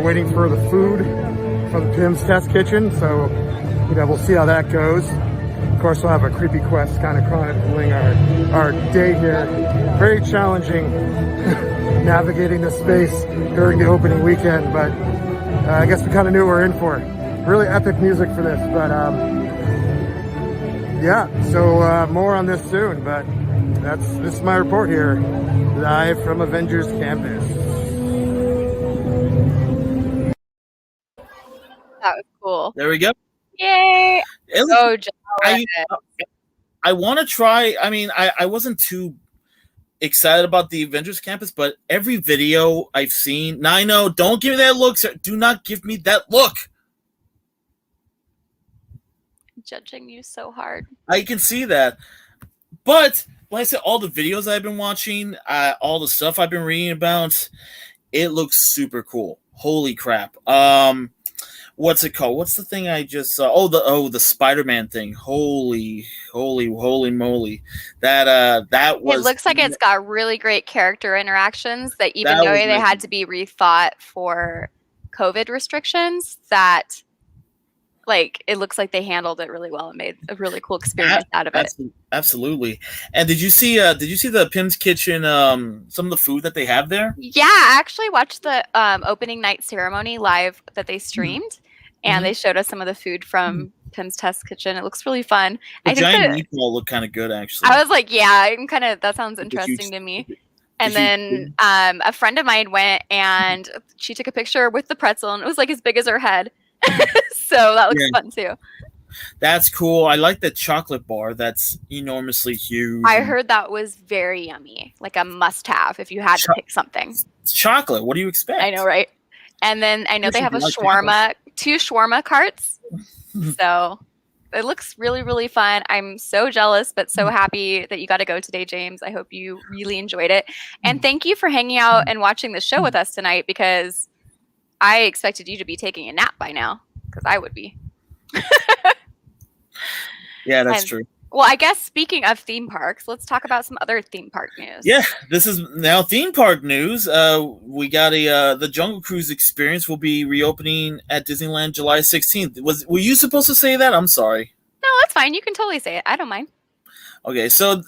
waiting for the food from the Pim's Test Kitchen, so we'll see how that goes. Of course, we'll have a creepy quest kind of chronicling our day here. Very challenging navigating the space during the opening weekend, but I guess we kind of knew what we were in for. Really epic music for this, but so more on this soon, but this is my report here, live from Avengers Campus. That was cool. There we go. Yay! I want to try. I mean, I wasn't too excited about the Avengers Campus, but every video I've seen, now I know, don't give me that look, sir. Do not give me that look. I'm judging you so hard. I can see that. But like I said, all the videos I've been watching, all the stuff I've been reading about, it looks super cool. Holy crap. what's it called? What's the thing I just saw? The Spider-Man thing. Holy moly! That was. It looks like it's got really great character interactions that even That though was they nice. had to be rethought for COVID restrictions, that like it looks like they handled it really well and made a really cool experience out of it. Absolutely. And did you see the Pim's Kitchen, some of the food that they have there? Yeah, I actually watched the opening night ceremony live that they streamed, and they showed us some of the food from Pim's Test Kitchen. It looks really fun. The I think giant meatball looked kind of good, actually. I was like, yeah, I'm kind of, that sounds interesting to me. And then a friend of mine went and she took a picture with the pretzel, and it was like as big as her head. So that looks fun too. That's cool. I like the chocolate bar. That's enormously huge. I heard that was very yummy, like a must-have if you had to pick something. It's chocolate. What do you expect? I know, right? And then I know they have a shawarma, 2 shawarma carts. So it looks really, really fun. I'm so jealous, but so happy that you got to go today, James. I hope you really enjoyed it. And thank you for hanging out and watching the show with us tonight, because I expected you to be taking a nap by now, because I would be. Yeah, that's true. Well, I guess speaking of theme parks, let's talk about some other theme park news. Yeah, this is now theme park news. We got the Jungle Cruise experience will be reopening at Disneyland July 16th. Were you supposed to say that? I'm sorry. No, that's fine. You can totally say it. I don't mind. Okay, so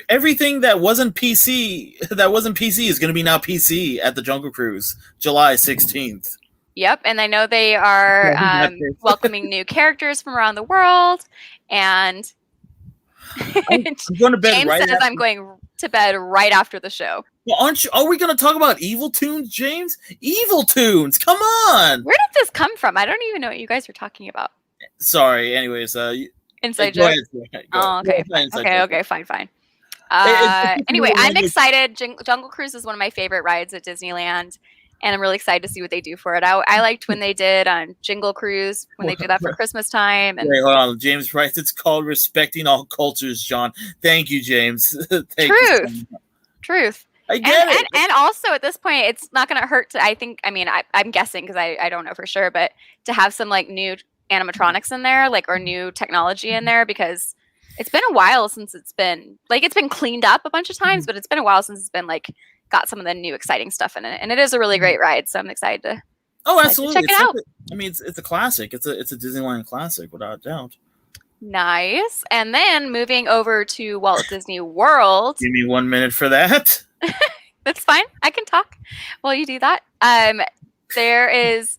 everything that wasn't PC is going to be now PC at the Jungle Cruise July 16th. Yep, and I know they are welcoming new characters from around the world, and I'm going to bed James right says after. I'm going to bed right after the show. Well, are we going to talk about Evil Tunes, James? Evil Tunes, come on! Where did this come from? I don't even know what you guys were talking about. Sorry. Anyways, Inside go joke. ahead. Oh, okay. Okay, fine. Anyway, I'm excited. Jungle Cruise is one of my favorite rides at Disneyland, and I'm really excited to see what they do for it. I liked when they did on Jingle Cruise, when they did that for Christmas time. And wait, hold on. James writes, it's called Respecting All Cultures, John. Thank you, James. Thank you so much. Truth. I get it. And also at this point, it's not going to hurt to, I'm guessing because I don't know for sure, but to have some like new animatronics in there, like, or new technology in there, because it's been a while since it's been cleaned up a bunch of times, but it's been a while since it's been like got some of the new exciting stuff in it, and it is a really great ride, so I'm excited to absolutely check it out. It's a classic. It's a Disneyland classic without a doubt. Nice. And then moving over to Walt Disney World. Give me 1 minute for that. That's fine. I can talk while you do that. There is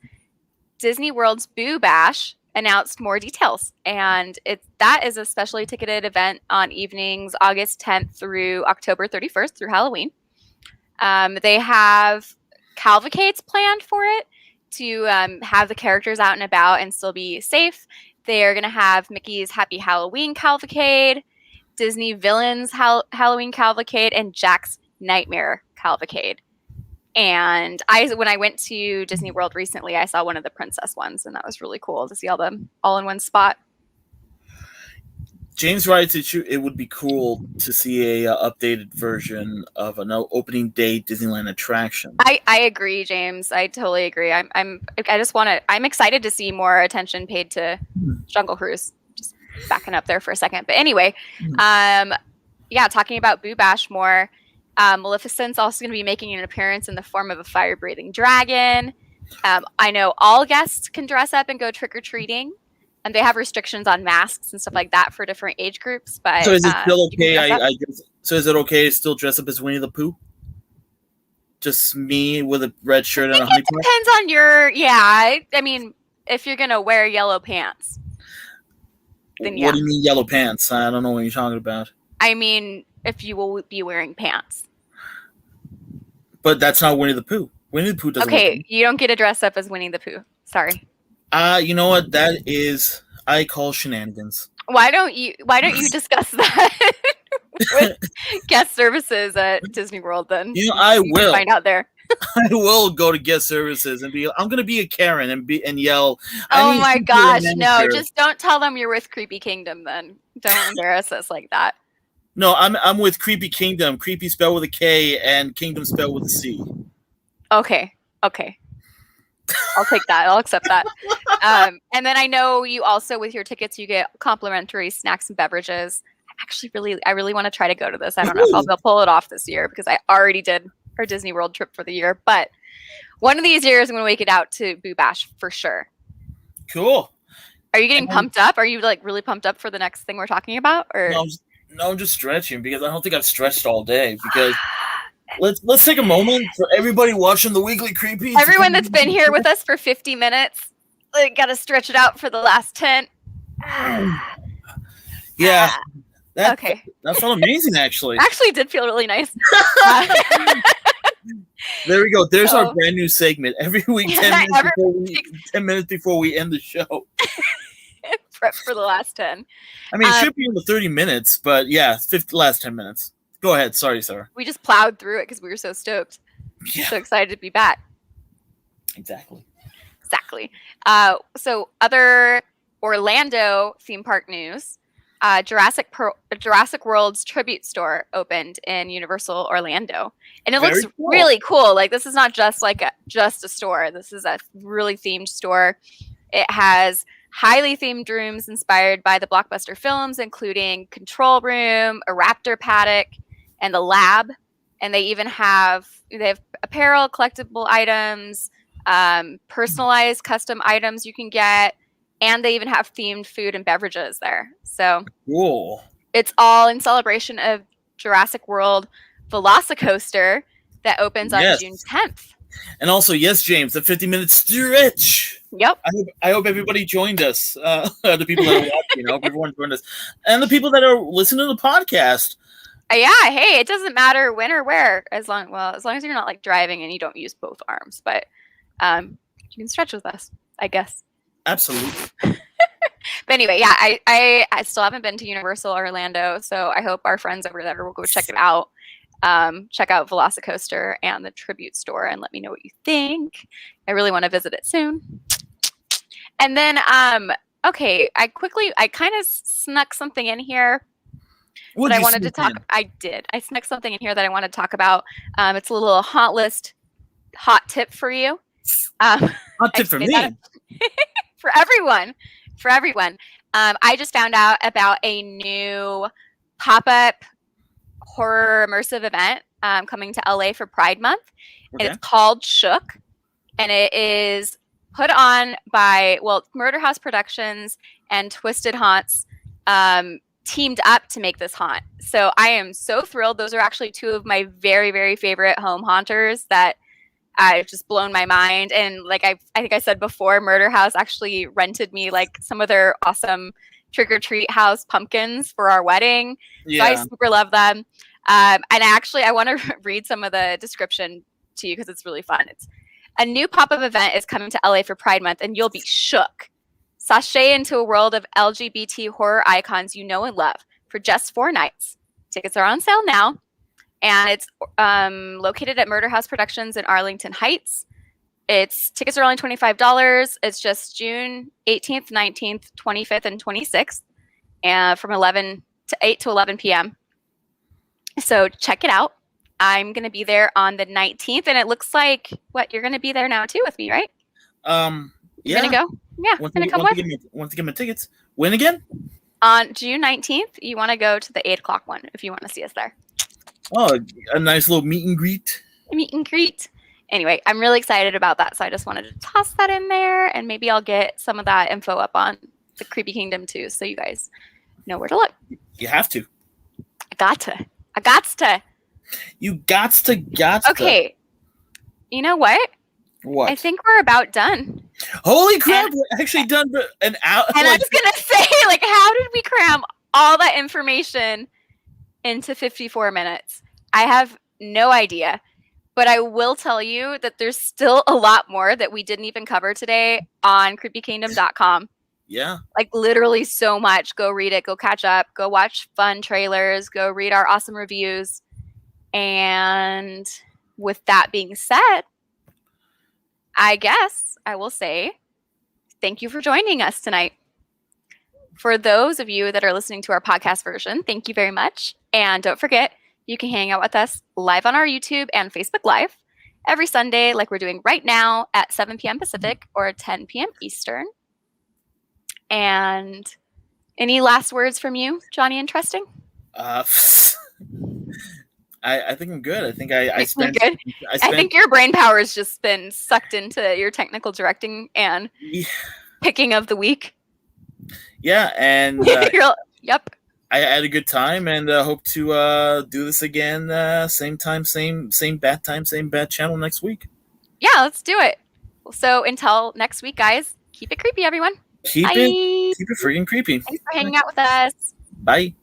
Disney World's Boo Bash announced more details, and that is a specially ticketed event on evenings August 10th through October 31st through Halloween. They have cavalcades planned for it to have the characters out and about and still be safe. They are going to have Mickey's Happy Halloween Cavalcade, Disney Villains Halloween Cavalcade, and Jack's Nightmare Cavalcade. And when I went to Disney World recently, I saw one of the princess ones, and that was really cool to see all them all in one spot. James writes it would be cool to see a updated version of an opening day Disneyland attraction. I agree, James. I totally agree. I'm excited to see more attention paid to Jungle Cruise. Just backing up there for a second, but anyway, talking about Boo Bash more. Maleficent's also going to be making an appearance in the form of a fire-breathing dragon. I know all guests can dress up and go trick-or-treating, and they have restrictions on masks and stuff like that for different age groups. But so is it still okay? I guess. So is it okay to still dress up as Winnie the Pooh? Just me with a red shirt and a honey pot? Depends on your. Yeah, I mean, if you're gonna wear yellow pants, then yeah. What do you mean yellow pants? I don't know what you're talking about. I mean, if you will be wearing pants. But that's not Winnie the Pooh. Winnie the Pooh doesn't. Okay, you don't get to dress up as Winnie the Pooh. Sorry. You know what? That is, I call shenanigans. Why don't you discuss that with guest services at Disney World then? I will find out there. I will go to guest services and I'm gonna be a Karen and yell. Oh my gosh, no! Just don't tell them you're with Creepy Kingdom. Then don't embarrass us like that. No, I'm with Creepy Kingdom. Creepy spelled with a K and Kingdom spelled with a C. Okay. I'll take that. I'll accept that. And then I know you also, with your tickets, you get complimentary snacks and beverages. I really want to try to go to this. I don't know if I'll pull it off this year because I already did our Disney World trip for the year. But one of these years, I'm going to make it out to Boo Bash for sure. Cool. Are you getting pumped up? Are you like really pumped up for the next thing we're talking about? Or no, I'm just stretching because I don't think I've stretched all day. Because let's take a moment for everybody watching the Weekly Creepy. Everyone that's been here with us for 50 minutes, got to stretch it out for the last 10. Yeah. Okay. That felt amazing, actually. Actually, it did feel really nice. There we go. There's our brand new segment. Every week, 10 minutes before we end the show. Prep for the last 10. I mean, it should be in the 30 minutes, but yeah, last 10 minutes. Go ahead. Sorry, Sarah. We just plowed through it because we were so stoked. Yeah. So excited to be back. Exactly. So other Orlando theme park news. Jurassic World's tribute store opened in Universal Orlando, and it looks really cool. Like, this is not just just a store. This is a really themed store. It has highly themed rooms inspired by the blockbuster films, including control room, a raptor paddock, and the lab. And they have apparel, collectible items, personalized custom items you can get. And they even have themed food and beverages there. So cool. It's all in celebration of Jurassic World Velocicoaster that opens on June 10th. And also, yes, James, the 50-minute stretch. Yep. I hope everybody joined us. The people that are watching, I hope everyone joined us. And the people that are listening to the podcast. Yeah, hey, it doesn't matter when or where, as long as you're not like driving and you don't use both arms. But you can stretch with us, I guess. Absolutely. But anyway, yeah, I still haven't been to Universal Orlando, so I hope our friends over there will go check it out. Check out Velocicoaster and the tribute store and let me know what you think. I really want to visit it soon. And then, okay, I kind of snuck something in here that I wanted to talk. I did. I snuck something in here that I want to talk about. It's a little hot tip for you. Hot tip for me. For everyone. I just found out about a new pop-up horror immersive event coming to LA for Pride Month. Okay. And it's called Shook. And it is put on by, Murder House Productions and Twisted Haunts teamed up to make this haunt. So I am so thrilled. Those are actually two of my very, very favorite home haunters that just blown my mind. And like I think I said before, Murder House actually rented me like some of their awesome trick-or-treat house pumpkins for our wedding. Yeah. So I super love them. And I want to read some of the description to you because it's really fun. It's a new pop-up event is coming to LA for Pride Month, and you'll be shook. Sashay into a world of LGBT horror icons you know and love for just 4 nights. Tickets are on sale now. And it's located at Murder House Productions in Arlington Heights. Tickets are only $25. It's just June 18th, 19th, 25th, and 26th, from 8 to 11 p.m. So check it out. I'm going to be there on the 19th, and it looks like, you're going to be there now too with me, right? Yeah. You're going to go? Yeah, I'm going to come with. Want to get my tickets. When again? On June 19th, you want to go to the 8 o'clock one if you want to see us there. Oh, a nice little meet and greet. Anyway, I'm really excited about that. So I just wanted to toss that in there, and maybe I'll get some of that info up on the Creepy Kingdom too, so you guys know where to look. You have to. I got to. You got to. Okay. You know what? What? I think we're about done. Holy crap, we're actually done an hour. And I was going to say, how did we cram all that information into 54 minutes? I have no idea, but I will tell you that there's still a lot more that we didn't even cover today on creepykingdom.com. Yeah. Literally so much. Go read it, go catch up, go watch fun trailers, go read our awesome reviews. And with that being said, I guess I will say thank you for joining us tonight. For those of you that are listening to our podcast version, thank you very much. And don't forget, you can hang out with us live on our YouTube and Facebook Live. every Sunday, like we're doing right now at 7 p.m. Pacific or 10 p.m. Eastern. And any last words from you, Johnny Interesting? I think I'm good. I think I spent. Good. I think your brain power has just been sucked into your technical directing and picking of the week. Yeah, and yep. I had a good time, and hope to do this again. Same time, same bat time, same bat channel next week. Yeah, let's do it. So until next week, guys, keep it creepy, everyone. Keep it freaking creepy. Thanks for hanging out with us. Bye.